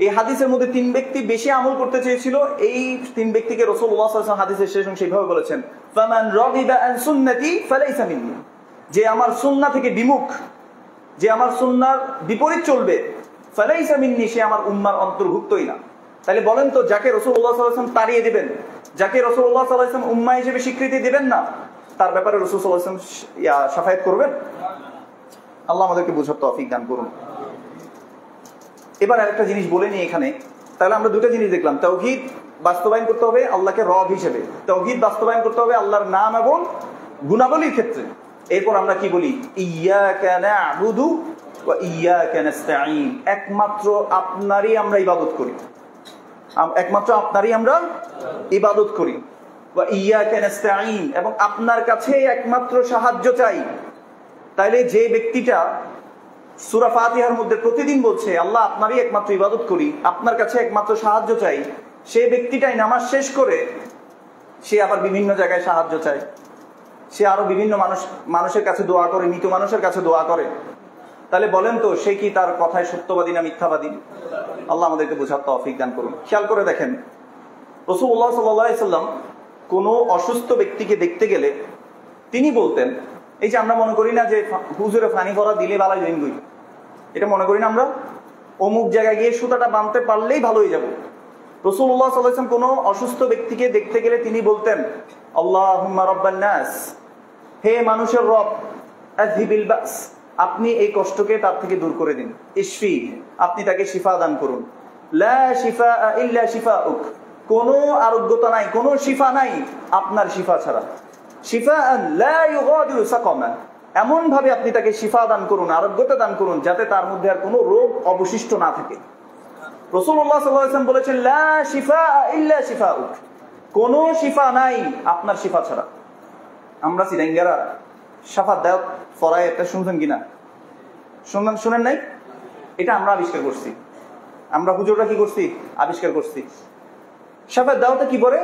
এই হাদিসের মধ্যে 3 ব্যক্তি বেশি আমল করতে চেয়েছিল। এই 3 ব্যক্তিকে রাসূলুল্লাহ সাল্লাল্লাহু আলাইহি ওয়াসাল্লাম হাদিসের শেষ অংশে এইভাবে বলেছেন, ফামান রাগিবা আন সুন্নতি ফালাইসা মিন্নি, যে আমার সুন্নাহ থেকে বিমুখ, যে আমার সুন্নাহর বিপরীত চলবে, ফালাইসা মিন্নি, সে আমার উম্মার অন্তর্ভুক্তই না। তাহলে বলেন তো, যাকে রাসূলুল্লাহ সাল্লাল্লাহু আলাইহি ওয়াসাল্লাম তাড়িয়ে দিবেন, যাকে রাসূলুল্লাহ সাল্লাল্লাহু আলাইহি ওয়াসাল্লাম উম্মাহ হিসেবে স্বীকৃতি দিবেন না, তার ব্যাপারে রাসূল সাল্লাল্লাহু আলাইহি ওয়াসাল্লাম শাফায়াত করবেন? আল্লাহ আমাদেরকে বুঝার তৌফিক দান করুন। এবার আরেকটা জিনিস বলে নিই এখানে, তাহলে আমরা দুটো জিনিস দেখলাম, তাওহীদ বাস্তবায়ন করতে হবে আল্লাহকে রব হিসেবে, তাওহীদ বাস্তবায়ন করতে হবে আল্লাহর নাম এবং গুণাবলীর ক্ষেত্রে। এরপর আমরা কি বলি, ইয়াকা না'বুদু ওয়া ইয়াকা নাস্তাঈন, একমাত্র আপনারই আমরা ইবাদত করি, একমাত্র আপনারই আমরা ইবাদত করি, ওয়া ইয়াকা নাস্তাঈন, এবং আপনার কাছে একমাত্র সাহায্য চাই। তাইলে যে ব্যক্তিটা সূরা ফাতিহার মধ্যে প্রতিদিন বলছে আল্লাহ আপনারই একমাত্র ইবাদত করি, আপনার কাছে একমাত্র সাহায্য চাই, সেই ব্যক্তিটাই নামাজ শেষ করে সে আবার বিভিন্ন জায়গায় সাহায্য চায়, সে আরো বিভিন্ন মানুষের কাছে দোয়া করে, মৃত মানুষের কাছে দোয়া করে। তাহলে বলেন তো, সে কি তার কথায় সত্যবাদী না মিথ্যাবাদী? আল্লাহ আমাদেরকে বোঝার তৌফিক দান করুন। খেয়াল করে দেখেন, রাসূলুল্লাহ সাল্লাল্লাহু আলাইহি ওয়াসাল্লাম কোনো অসুস্থ ব্যক্তিকে দেখতে গেলে তিনি বলতেন, এই যে আমরা মনে করি না যে হুজুরে পানি ভরা দিলে ভালো হয়ে যাবে, এটা মনে করি না আমরা, অমুক জায়গায় গিয়ে সুতাটা বাঁধতে পারলেই ভালো হয়ে যাবে। রাসূলুল্লাহ সাল্লাল্লাহু আলাইহি ওয়াসাল্লাম কোনো অসুস্থ ব্যক্তিকে দেখতে গেলে তিনি বলতেন, আল্লাহুম্মা রাব্বান নাস, হে মানুষের রব, আযহিবিল বাস, আপনি এই কষ্টকে তার থেকে দূর করে দিন, ইশফি, আপনি তাকে শিফা দান করুন, লা শিফা ইল্লা শিফাউক, কোনো আরোগ্যতা নাই, কোনো শিফা নাই আপনার শিফা ছাড়া, শিফাআন লা ইউগাদিরু সাকামা, এমন ভাবে আপনি তাকে শিফা দান করুন, আরোগ্যতা দান করুন, যাতে তার মধ্যে আর কোনো রোগ অবশিষ্ট না থাকে। রাসূলুল্লাহ সাল্লাল্লাহু আলাইহি ওয়াসাল্লাম বলেছেন, লা শিফা ইল্লা শিফাউক, কোনো শিফা নাই আপনার শিফা ছাড়া। আমরা সিরাঙ্গারা শাফা দাও ফরায় একটা শুনছেন কিনা? শুনেন নাই? এটা আমরা আবিষ্কার করছি, আমরা হুজুররা কি করছি, আবিষ্কার করছি। শাফা দাওতে কি পড়ে,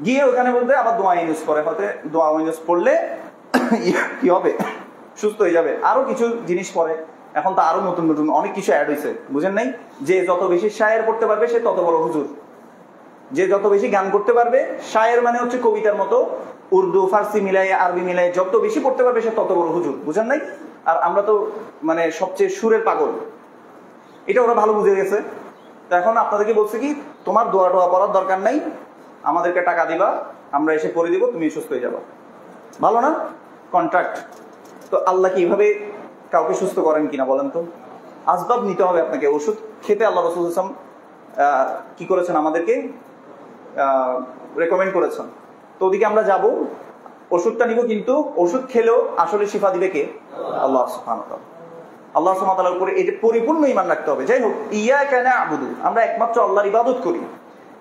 গিয়ে ওখানে বলতে আবার দোয়া ইউজ করে, হতে দোয়া ইউজ পড়লে কি হবে, সুস্থ হয়ে যাবে। আরো কিছু জিনিস পড়ে, এখন তো আরো নতুন নতুন অনেক কিছু অ্যাড হয়েছে, বুঝেন নাই? যে যত বেশি শায়ের পড়তে পারবে সে তত বড় হুজুর। যে যত বেশি গান করতে পারবে, শায়ের মানে হচ্ছে কবিতার মতো, উর্দু ফার্সি মিলাই আরবি মিলাই যত বেশি পড়তে পারবে সে তত বড় হুজুর, বুঝেন নাই? আর আমরা তো মানে সবচেয়ে সুরের পাগল, এটা ওরা ভালো বুঝে গেছে। তো এখন আপনাদেরকে বলছে কি, তোমার দোয়া টোয়া পড়ার দরকার নাই, আমাদেরকে টাকা দিবা, আমরা এসে পড়ে দিব, তুমি সুস্থ হয়ে যাবা। ভালো না? কন্ট্রাক্ট। তো আল্লাহ কি এইভাবে কাউকে সুস্থ করেন কিনা বলেন তো? আসবাব নিতে হবে আপনাকে। ওষুধ খেতে আল্লাহ রাসূল সাল্লাল্লাহু আলাইহি ওয়াসাল্লাম কি করেছেন, আমাদেরকে রেকমেন্ড করেছেন। তো ওদিকে আমরা যাব, ওষুধটা নিব, কিন্তু ওষুধ খেলেও আসলে শিফা দিবে কে? আল্লাহ সুবহানাহু ওয়া তাআলা। আল্লাহ সুবহানাহু ওয়া তাআলার উপরে এটা পরিপূর্ণ ঈমান রাখতে হবে। যাই হোক, ইয়াকা না'বুদু, আমরা একমাত্র আল্লাহর ইবাদত করি।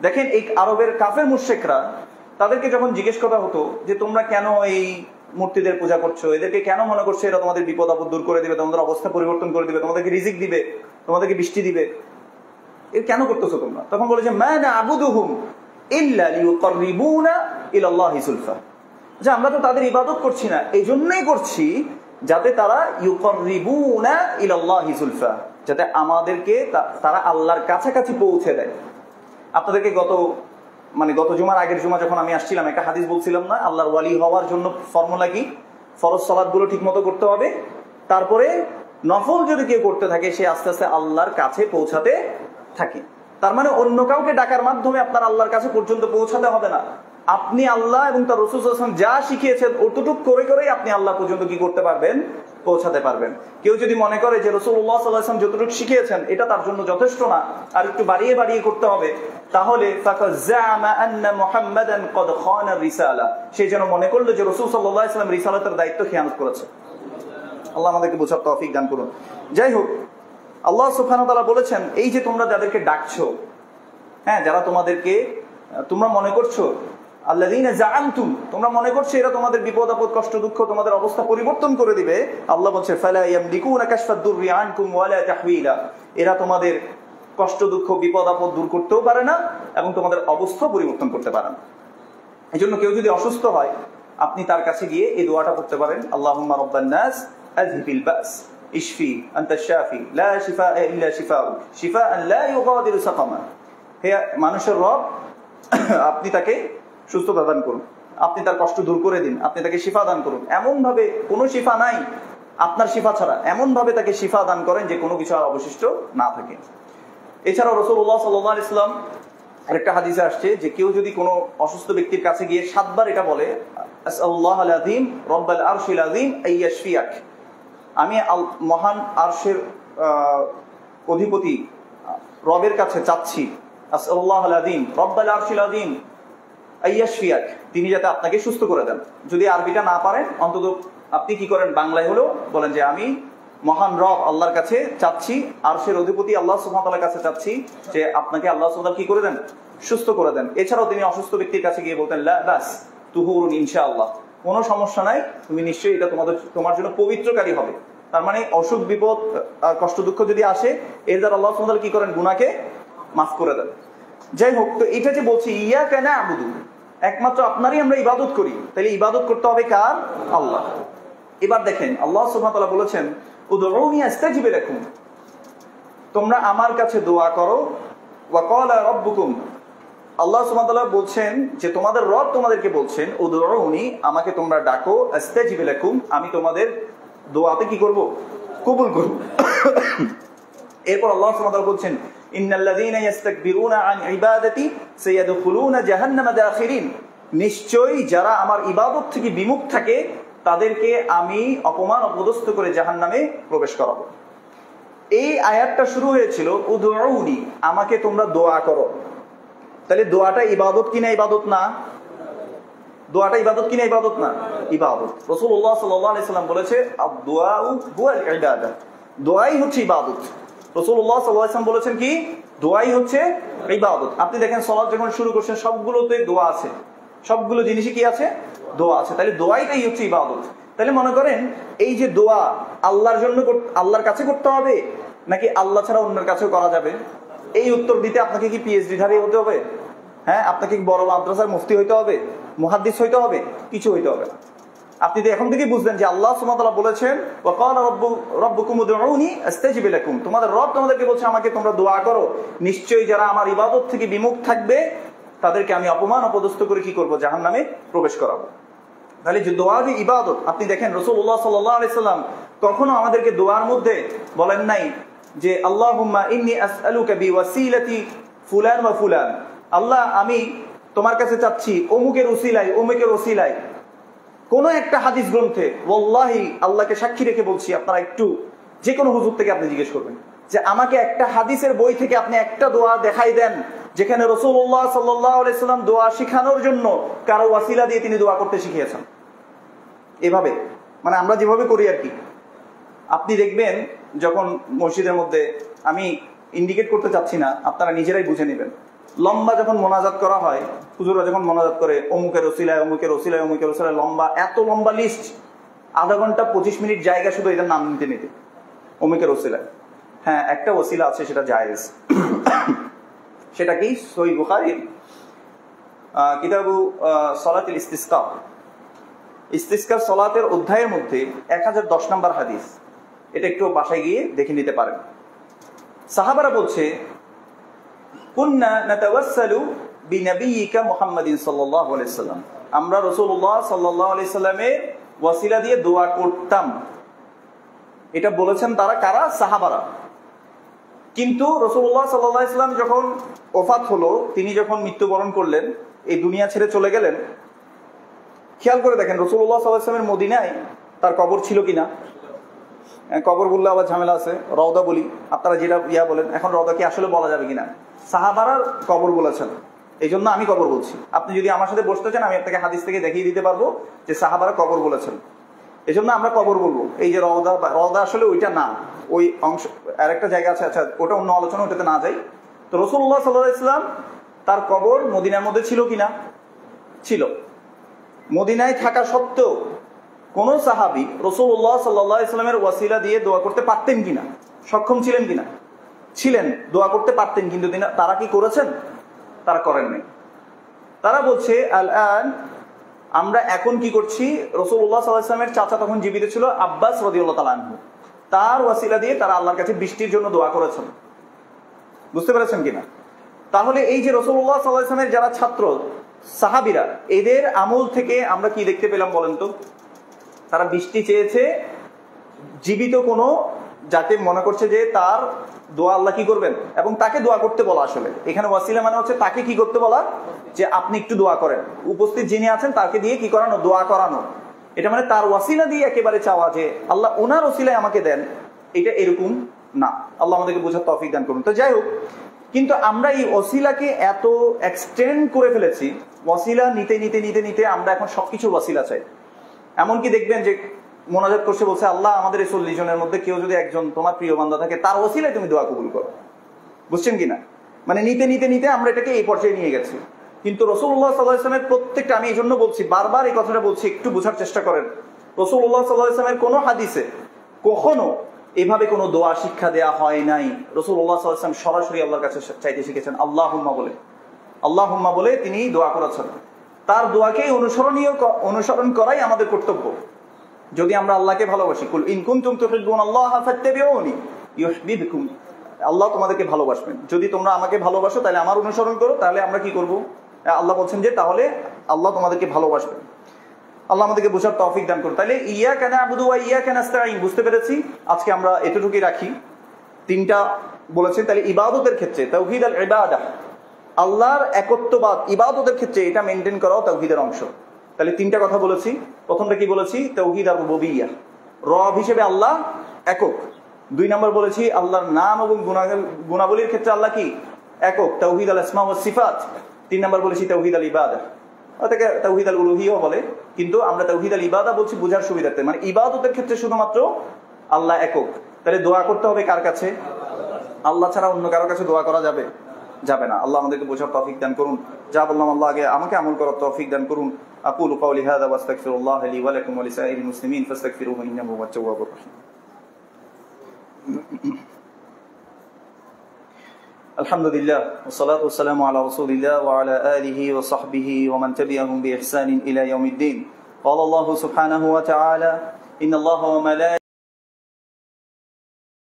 দেখেন এই আরবের কাফের মুশরিকরা, তাদেরকে যখন জিজ্ঞেস করা হতো যে তোমরা কেন এই মূর্তিদের পূজা করছো, এদেরকে কেন মনে করছো এরা তোমাদের বিপদ আপদ দূর করে দিবে, তোমাদের অবস্থা পরিবর্তন করে দিবে, তোমাদেরকে রিজিক দিবে, তোমাদেরকে বৃষ্টি দিবে, এর কেন করতেছো তোমরা? তখন বলে যে মা না'বুদুহুম ইল্লা লিয়ুকাররিবুনা ইলাল্লাহি যুলফা, যে আমরা তো তাদের ইবাদত করছি না, এই জন্যই করছি যাতে তারা ইউকাররিবুনা ইলাল্লাহি যুলফা, যাতে আমাদেরকে তারা আল্লাহর কাছাকাছি পৌঁছে দেয়। আপনাদেরকে গত জুমার আগের জুমা যখন আমি আসছিলাম, একটা হাদিস বলছিলাম না, আল্লাহর ওয়ালি হওয়ার জন্য ফর্মুলা কি? ফরজ সালাতগুলো ঠিক মতো করতে হবে, তারপরে নফল যদি কেউ করতে থাকে সে আস্তে আস্তে আল্লাহর কাছে পৌঁছাতে থাকে। তার মানে অন্য কাউকে ডাকার মাধ্যমে আপনার আল্লাহর কাছে পর্যন্ত পৌঁছাতে হবে না। আপনি আল্লাহ এবং তার রাসূল সাল্লাল্লাহু আলাইহি ওয়াসাল্লাম যা শিখিয়েছেন অতটুকু করে করেই আপনি আল্লাহ পর্যন্ত কি করতে পারবেন? পৌঁছাতে পারবেন। কেউ যদি মনে করে যে রাসূলুল্লাহ সাল্লাল্লাহু আলাইহি ওয়াসাল্লাম যতটুকু শিখিয়েছেন এটা তার জন্য যথেষ্ট না, আর একটু বাড়িয়ে বাড়িয়ে করতে হবে, তাহলে ফাকাদ জাআমা আন্না মুহাম্মাদান ক্বাদ খানা রিসালা, সে যেন মনে করলো যে রাসূল সাল্লাল্লাহু আলাইহি ওয়াসাল্লাম রিসালাতের দায়িত্ব খেয়ানত করেছে। আল্লাহ আমাদেরকে বোঝার তৌফিক দান করুন। যাই হোক, আল্লাহ সুবহানাহু ওয়া তাআলা বলেছেন, এই যে তোমরা যাদেরকে ডাকছো, হ্যাঁ, যারা তোমাদেরকে, তোমরা মনে করছো আল্লাযীনা জাআমতুম, তোমরা মনে করছো এরা তোমাদের বিপদ আপদ কষ্ট দুঃখ তোমাদের অবস্থা পরিবর্তন করে দিবে, আল্লাহ বলছে ফালা ইয়ামলিকুনা কাশফাদ দুররি আনকুম ওয়ালা তাহওয়িলা, এরা তোমাদের কষ্ট দুঃখ বিপদ আপদ দূর করতেও পারে না এবং তোমাদের অবস্থা পরিবর্তন করতে পারে না। এজন্য কেউ যদি অসুস্থ হয়, আপনি তার কাছে গিয়ে এই দোয়াটা পড়তে পারেন, আল্লাহুম্মা রাব্বান নাস আযহিবিল বাস ইশফি আনতাশ শাফি লা শিফাআ ইল্লা শিফাউক শিফাআন লা ইউগাদিরু সাকামা, হে মানুষের রব, আপনি তাকে সুস্থতা দান করুন, আপনি তার কষ্ট দূর করে দিন, আপনি তাকে শিফা দান করুন, এমন ভাবে, কোনো শিফা নাই আপনার শিফা ছাড়া, এমন ভাবে তাকে শিফা দান করেন যে কোনো কিছু আর অবশিষ্ট না থাকে। এছাড়াও রাসূলুল্লাহ সাল্লাল্লাহু আলাইহি ওয়াসাল্লাম আরেকটা হাদিসে আসছে যে কেউ যদি কোনো অসুস্থ ব্যক্তির কাছে গিয়ে 7 বার এটা বলে, আসআলুল্লাহাল আযীম রব্বাল আরশিল আযীম আইয়াশফিয়াক, আমি মহান আরশের অধিপতি রবের কাছে চাচ্ছি, আসআলুল্লাহাল আযীম রব্বাল আরশিল আযীম আইয়াশফিয়াক, তিনি যাতে আপনাকে সুস্থ করে দেন। যদি আরবিটা না পারেন, অন্তত আপনি কি করেন, বাংলায় হলেও বলেন যে আমি মহান রব আল্লাহর কাছে চাচ্ছি, আরশের অধিপতি আল্লাহ সুবহানাহু ওয়া তাআলার কাছে চাচ্ছি যে আপনাকে আল্লাহ সুবহানাহু ওয়া তাআলা কি করে দেন, সুস্থ করে দেন। এছাড়াও তিনি অসুস্থ ব্যক্তির কাছে গিয়ে বলতেন লা বাস তুহুরুন ইনশাআল্লাহ, কোনো সমস্যা নাই, তুমি নিশ্চয়ই এটা তোমার জন্য পবিত্রকারী হবে। তার মানে অসুখ বিপদ আর কষ্ট দুঃখ যদি আসে, এর দ্বারা আল্লাহ সুবহানাহু ওয়া তাআলা কি করেন, গুনাহকে মাফ করে দেন। যাই হোক, তো এটা যে বলছি ইয়াকা না'বুদু, একমাত্র আপনারই আমরা ইবাদত করি, তাহলে ইবাদত করতে হবে কার? আল্লাহ। এবার দেখেন আল্লাহ সুবহানাহু ওয়া তাআলা বলেছেন উদউনি আস্তাজিব লাকুম, তোমরা আমার কাছে দোয়া করো, ওয়া ক্বালা রাব্বুকুম, আল্লাহ সুবহানাহু ওয়া তাআলা বলছেন যে তোমাদের রব তোমাদেরকে বলছেন উদউনি, আমাকে তোমরা ডাকো, আস্তাজিব লাকুম, আমি তোমাদের দোয়াতে কি করব, কবুল করব। এরপর আল্লাহ সুবহানাহু ওয়া তাআলা বলছেন ইন্নাল্লাযীনা ইস্তাকবিরুনা আন ইবাদাতি সায়াদখুলুনা জাহান্নামা দাখিরিন, নিশ্চয়ই যারা আমার ইবাদত থেকে বিমুখ থাকে তাদেরকে আমি অপমান অপদস্থ করে জাহান্নামে প্রবেশ করাবো। এই আয়াতটা শুরু হয়েছিল উদউনি, আমাকে তোমরা দোয়া করো। তাহলে দোয়াটা ইবাদত কিনা ইবাদত না? দোয়াটা ইবাদত কিনা ইবাদত না? ইবাদত। রাসূলুল্লাহ সাল্লাল্লাহু আলাইহি ওয়াসাল্লাম বলেছে আদ-দুআউ হুয়াল ইবাদা, দোয়াই হচ্ছে ইবাদত। রাসূলুল্লাহ সাল্লাল্লাহু আলাইহি ওয়াসাল্লাম বলেছেন কি, দোয়াই হচ্ছে ইবাদত। আপনি দেখেন সালাত যখন শুরু করছেন সবগুলোতে দোয়া আছে, সবগুলো জিনিসই কি আছে, দোয়া আছে। তাহলে দোয়াইটাই হচ্ছে ইবাদত। তাহলে মনে করেন এই যে দোয়া আল্লাহর জন্য, আল্লাহর কাছে করতে হবে নাকি আল্লাহ ছাড়া অন্যের কাছেও করা যাবে? এই উত্তর দিতে আপনাকে কি পিএইচডি ধারী হতে হবে? হ্যাঁ, আপনাকে কি বড় মাদ্রাসার মুফতি হইতে হবে, মুহাদ্দিস হইতে হবে? কিছু হইতে হবে না। আপনি তো এখন থেকেই বুঝলেন যে আল্লাহ সুবহানাহু ওয়া তাআলা বলেছেন ওয়া ক্বালা রাব্বুকুম উদউনি আস্তাজিব লাকুম, তোমাদের রব তোমাদেরকে বলছে আমাকে তোমরা দোয়া করো, নিশ্চয়ই যারা আমার ইবাদত থেকে বিমুখ থাকবে তাদেরকে আমি অপমান অপদস্থ করে কি করব, জাহান্নামে প্রবেশ করাবো। তাহলে যে দোয়া যে ইবাদত, আপনি দেখেন রাসূলুল্লাহ সাল্লাল্লাহু আলাইহি সাল্লাম কখনো আমাদেরকে দোয়ার মধ্যে বলেন নাই যে আল্লাহুম্মা ইন্নী আসআলুকা বিওয়াসিলাতি ফুলান ওয়া ফুলান, আল্লাহ আমি তোমার কাছে চাচ্ছি অমুকের ওসিলায় অমুকের ওসিলায়। কোন একটা হাদিস গ্রন্থে, ওয়াল্লাহি আল্লাহকে সাক্ষী রেখে বলছি, আপনারা একটু যে কোনো হুজুর থেকে আপনি জিজ্ঞেস করবেন যে আমাকে একটা হাদিসের বই থেকে আপনি একটা দোয়া দেখাই দেন যেখানে রাসূলুল্লাহ সাল্লাল্লাহু আলাইহি সাল্লাম দোয়া শিখানোর জন্য কারো ওয়াসিলা দিয়ে তিনি দোয়া করতে শিখিয়েছেন। এভাবে মানে আমরা যেভাবে করি আর কি। আপনি দেখবেন যখন মসজিদের মধ্যে, আমি ইন্ডিকেট করতে চাচ্ছি না, আপনারা নিজেরাই বুঝে নেবেন, লম্বা যখন মোনাজাত করা হয়, হুজুররা যখন মোনাজাত করে অমুকের ওসিলায় অমুকের ওসিলায় অমুকের ওসিলায়, লম্বা এত লম্বা লিস্ট, আধা ঘন্টা 25 মিনিট জায়গা শুধু এটার নাম নিতে নিতে অমুকের ওসিলায়। হ্যাঁ, একটা ওসিলা আছে, সেটা জায়েজ। সেটা কি? সহিহ বুখারী কিতাবু সালাতুল ইস্তিসকা, ইস্তিসকার সালাতের অধ্যায়ের মধ্যে 1010 নম্বর হাদিস। এটা একটু বাসায় গিয়ে দেখে নিতে পারেন। সাহাবারা বলছে, কুন্না নাতাওয়াসসালু বিনবিয়িকা মুহাম্মাদিন সাল্লাল্লাহু আলাইহি সাল্লাম, আমরা রাসূলুল্লাহ সাল্লাল্লাহু আলাইহি সাল্লামের ওয়াসিলা দিয়ে দোয়া করতাম। এটা বলেছেন তারা, কারা? সাহাবারা। কিন্তু রাসূলুল্লাহ সাল্লাল্লাহু আলাইহি সাল্লাম যখন ওফাত হলো, তিনি যখন মৃত্যুবরণ করলেন, এই দুনিয়া ছেড়ে চলে গেলেন, খেয়াল করে দেখেন রাসূলুল্লাহ সাল্লাল্লাহু আলাইহি ওয়াসাল্লামের মদিনায় তার কবর ছিল কিনা? কবর বললে আবার ঝামেলা আছে, রওদা বলি, আপনারা যেটা বলেন। এখন রওদা কি আসলে বলা যাবে কিনা? সাহাবারা কবর বলেছেন, এই জন্য আমি কবর বলছি। আপনি যদি আমার সাথে বসতে চান, আমি আপনাকে হাদিস থেকে দেখিয়ে দিতে পারবো যে সাহাবারা কবর বলেছেন, এই জন্য আমরা কবর বলবো। এই যে রওদা, রওদা আসলে ওইটা না, ওই অংশ আরেকটা জায়গা আছে, আচ্ছা ওটা অন্য আলোচনা, ওটাতে না যাই। তো রাসূলুল্লাহ সাল্লাল্লাহু আলাইহি ওয়াসাল্লাম তার কবর মদিনার মধ্যে ছিল কিনা? ছিল। মদিনায় থাকা সত্ত্বেও কোন সাহাবী রাসূলুল্লাহ সাল্লাল্লাহু আলাইহি ওয়াসাল্লামের ওয়াসিলা দিয়ে দোয়া করতে পারতেন কিনা? সক্ষম ছিলেন কিনা? ছিলেন, দোয়া করতে পারতেন, কিন্তু তারা কি করেছেন? তারা করেন নাই। তারা বলছে, আল-আন, আমরা এখন কি করছি, রাসূলুল্লাহ সাল্লাল্লাহু আলাইহি ওয়াসাল্লামের চাচা তখন জীবিত ছিল, আব্বাস রাদিয়াল্লাহু তাআলা আনহু, তার ওয়াসিলা দিয়ে তারা আল্লাহর কাছে বৃষ্টির জন্য দোয়া করেছেন। বুঝতে পেরেছেন কিনা? তাহলে এই যে রাসূলুল্লাহ সাল্লাল্লাহু আলাইহি ওয়াসাল্লামের যারা ছাত্র সাহাবীরা, এদের আমল থেকে আমরা কি দেখতে পেলাম বলেন তো? তারা বৃষ্টি চেয়েছে জীবিত কোনো, যাতে মনে করছে যে তার দোয়া আল্লাহ কি করবেন, এবং তাকে দোয়া করতে বলা। আসলে এখানে ওয়াসিলা মানে হচ্ছে তাকে কি করতে বলা, যে আপনি একটু দোয়া করেন, উপস্থিত যিনি আছেন তাকে দিয়ে কি করানো, দোয়া করানো। এটা মানে তার ওয়াসিলা দিয়ে একেবারে চাওয়া যে আল্লাহ ওনার ওসিলায় আমাকে দেন, এটা এরকম না। আল্লাহ আমাদেরকে বোঝার তৌফিক দান করুন। তো যাই হোক, কিন্তু আমরা এই ওসিলাকে এত এক্সটেন্ড করে ফেলেছি, ওয়াসিলা নিতে নিতে নিতে নিতে আমরা এখন সবকিছুর ওয়াসিলা চাই। এমনকি দেখবেন যে মোনাজাত করছে, বলছে আল্লাহ আমাদের এই 40 জনের মধ্যে কেউ যদি একজন তোমার প্রিয় বান্দা থাকে, তার ওসিলায় তুমি দোয়া কবুল করো। বুঝছেন কিনা? মানে নিতে নিতে নিতে আমরা এটাকে এই পর্যায়ে নিয়ে গেছি। কিন্তু রাসূলুল্লাহ সাল্লাল্লাহু আলাইহি ওয়াসাল্লামের প্রত্যেকটা, আমি এই জন্য বলছি, বারবার এই কথাটা বলছি, একটু বোঝার চেষ্টা করেন। রাসূলুল্লাহ সাল্লাল্লাহু আলাইহি ওয়াসাল্লামের কোনো হাদিসে কখনো এভাবে কোনো দোয়া শিক্ষা দেয়া হয় নাই। রাসূলুল্লাহ সাল্লাল্লাহু আলাইহি ওয়াসাল্লাম সরাসরি আল্লাহর কাছে চাইতে শিখেছেন, আল্লাহুম্মা বলে, আল্লাহুম্মা বলে তিনি দোয়া করেছেন। তার দোয়াকে অনুসরণ করাই আমাদের কর্তব্য। যদি আমরা আল্লাহকে ভালোবাসি, কুল ইন কুনতুম তুহিব্বুনাল্লাহা ফাত্তাবিউনি ইউহিব্বুকুম, আল্লাহ তোমাদেরকে ভালোবাসবেন। যদি তোমরা আমাকে ভালোবাসো তাহলে আমার অনুসরণ করো। তাহলে আমরা কি করব? আল্লাহ বলছেন যে তাহলে আল্লাহ তোমাদেরকে ভালোবাসবেন। আল্লাহ আমাদেরকে বোঝার তৌফিক দান করুন। তাহলে ইয়াকা না'বুদু ওয়া ইয়াকা নাস্তাঈন, বুঝতে পেরেছি? আজকে আমরা এতটুকুই রাখি। তিনটা বলেছেন। তাহলে ইবাদতের ক্ষেত্রে তাওহীদ আল ইবাদাহ, আল্লাহর একত্ববাদ ইবাদতের ক্ষেত্রে এটা মেনটেন করাও তাওহীদের অংশ। তাহলে তিনটা কথা বলেছি। প্রথমটা কি বলেছি? তাওহীদ আর রুবুবিয়্যাহ, রব হিসেবে আল্লাহ একক। 2 নম্বর বলেছি আল্লাহর নাম এবং গুণাবলীর ক্ষেত্রে আল্লাহ কি একক, তাওহীদ আল আসমা ওয়াস সিফাত। 3 নম্বর বলেছি তাওহীদ আল ইবাদাহ, ওটাকে তাওহীদ আল উলুহিয়্যাহ বলে, কিন্তু আমরা তাওহীদ আল ইবাদাহ বলছি বোঝার সুবিধার্থে। মানে ইবাদতের ক্ষেত্রে শুধুমাত্র আল্লাহ একক। তাহলে দোয়া করতে হবে কার কাছে? আল্লাহ ছাড়া অন্য কারোর কাছে দোয়া করা যাবে না। আল্লাহ আমাদেরকে বোঝার তৌফিক দান করুন। যা বললাম আল্লাহ আগে আমাকে আমল করার তৌফিক দান করুন। আকুলু কাওলি হাযা ওয়া আস্তাগফিরুল্লাহ লি ওয়া লাকুম ওয়া লিসাইরিল মুসলিমিন ফাস্তাগফিরুহু ইন্নাহু হুয়াত তাওয়াবুর রাহিম। আলহামদুলিল্লাহ ওয়াসসালাতু ওয়াসসালামু আলা রাসূলিল্লাহ ওয়া আলা আলিহি ওয়া সাহবিহি ওয়া মান তাবি'আহুম বিইহসানিন ইলা ইয়াউমিদ্দিন। ক্বালা আল্লাহু সুবহানাহু ওয়া তাআলা ইন্নাল্লাহা ওয়া